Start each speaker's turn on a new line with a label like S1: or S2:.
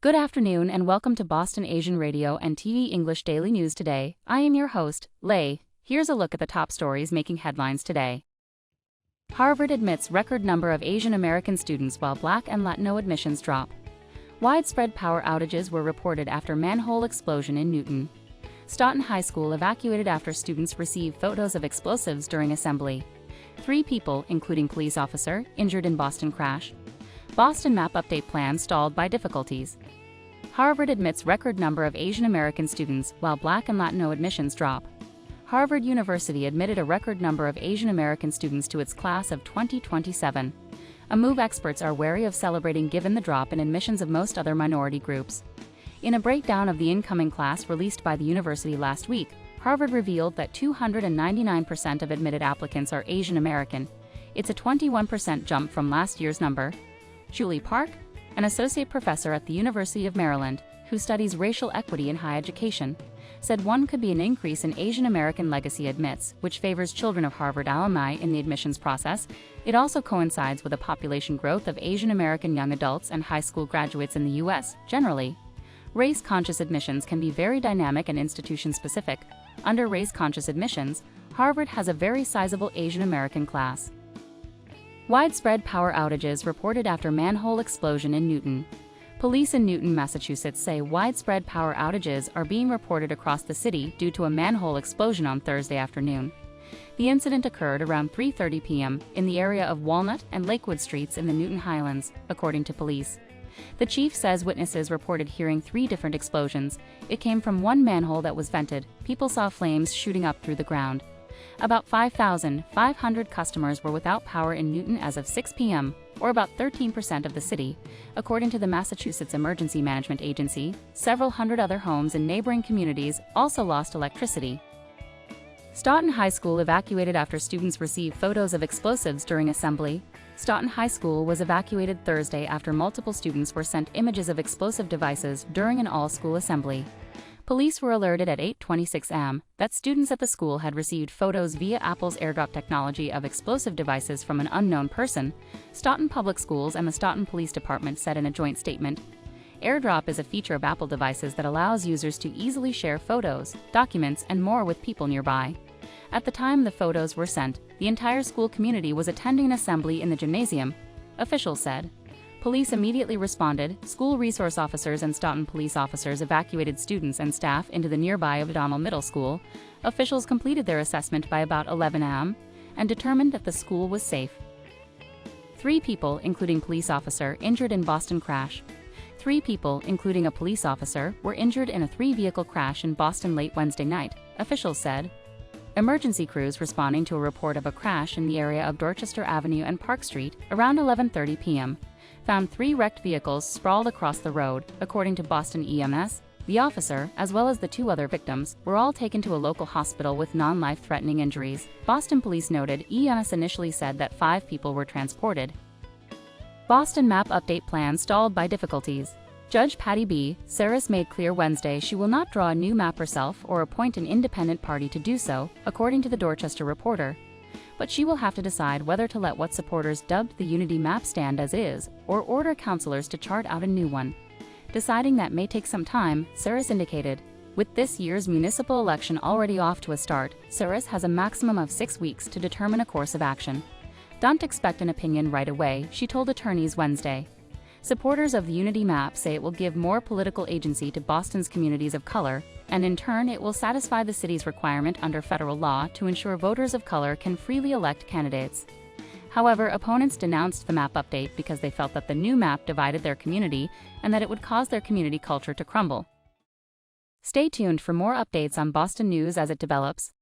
S1: Good afternoon and welcome to Boston Asian Radio and TV English Daily News Today. I am your host, Lei. Here's a look at the top stories making headlines today. Harvard admits record number of Asian American students while Black and Latino admissions drop. Widespread power outages were reported after manhole explosion in Newton. Stoughton High School evacuated after students received photos of explosives during assembly. 3 people, including police officer, injured in Boston crash. Boston map update plan stalled by difficulties. Harvard admits record number of Asian American students while Black and Latino admissions drop. Harvard University admitted a record number of Asian American students to its class of 2027, a move experts are wary of celebrating given the drop in admissions of most other minority groups. In a breakdown of the incoming class released by the university last week, Harvard revealed that 299% of admitted applicants are Asian American. It's a 21% jump from last year's number. Julie Park, an associate professor at the University of Maryland, who studies racial equity in higher education, said one could be an increase in Asian American legacy admits, which favors children of Harvard alumni in the admissions process. It also coincides with a population growth of Asian American young adults and high school graduates in the U.S. Generally, race-conscious admissions can be very dynamic and institution-specific. Under race-conscious admissions, Harvard has a very sizable Asian American class. Widespread power outages reported after manhole explosion in Newton. Police in Newton, Massachusetts say widespread power outages are being reported across the city due to a manhole explosion on Thursday afternoon. The incident occurred around 3:30 p.m. in the area of Walnut and Lakewood Streets in the Newton Highlands, according to police. The chief says witnesses reported hearing 3 different explosions. It came from one manhole that was vented. People saw flames shooting up through the ground. About 5,500 customers were without power in Newton as of 6 p.m., or about 13% of the city, according to the Massachusetts Emergency Management Agency. Several hundred other homes in neighboring communities also lost electricity. Stoughton High School evacuated after students received photos of explosives during assembly. Stoughton High School was evacuated Thursday after multiple students were sent images of explosive devices during an all-school assembly. Police were alerted at 8:26 a.m. that students at the school had received photos via Apple's AirDrop technology of explosive devices from an unknown person, Stoughton Public Schools and the Stoughton Police Department said in a joint statement. AirDrop is a feature of Apple devices that allows users to easily share photos, documents, and more with people nearby. At the time the photos were sent, the entire school community was attending an assembly in the gymnasium, officials said. Police immediately responded. School resource officers and Stoughton police officers evacuated students and staff into the nearby O'Donnell Middle School. Officials completed their assessment by about 11 a.m. and determined that the school was safe. 3 people, including police officer, injured in Boston crash. 3 people, including a police officer, were injured in a 3-vehicle crash in Boston late Wednesday night, officials said. Emergency crews responding to a report of a crash in the area of Dorchester Avenue and Park Street around 11:30 p.m. found 3 wrecked vehicles sprawled across the road, according to Boston EMS. The officer, as well as the 2 other victims, were all taken to a local hospital with non-life-threatening injuries. Boston police noted EMS initially said that 5 people were transported. Boston map update plan stalled by difficulties. Judge Patty B. Saris made clear Wednesday she will not draw a new map herself or appoint an independent party to do so, according to the Dorchester Reporter. But she will have to decide whether to let what supporters dubbed the Unity map stand as is, or order counselors to chart out a new one. Deciding that may take some time, Saris indicated. With this year's municipal election already off to a start, Saris has a maximum of 6 weeks to determine a course of action. Don't expect an opinion right away, she told attorneys Wednesday. Supporters of the Unity map say it will give more political agency to Boston's communities of color, and in turn it will satisfy the city's requirement under federal law to ensure voters of color can freely elect candidates. However, opponents denounced the map update because they felt that the new map divided their community and that it would cause their community culture to crumble. Stay tuned for more updates on Boston news as it develops.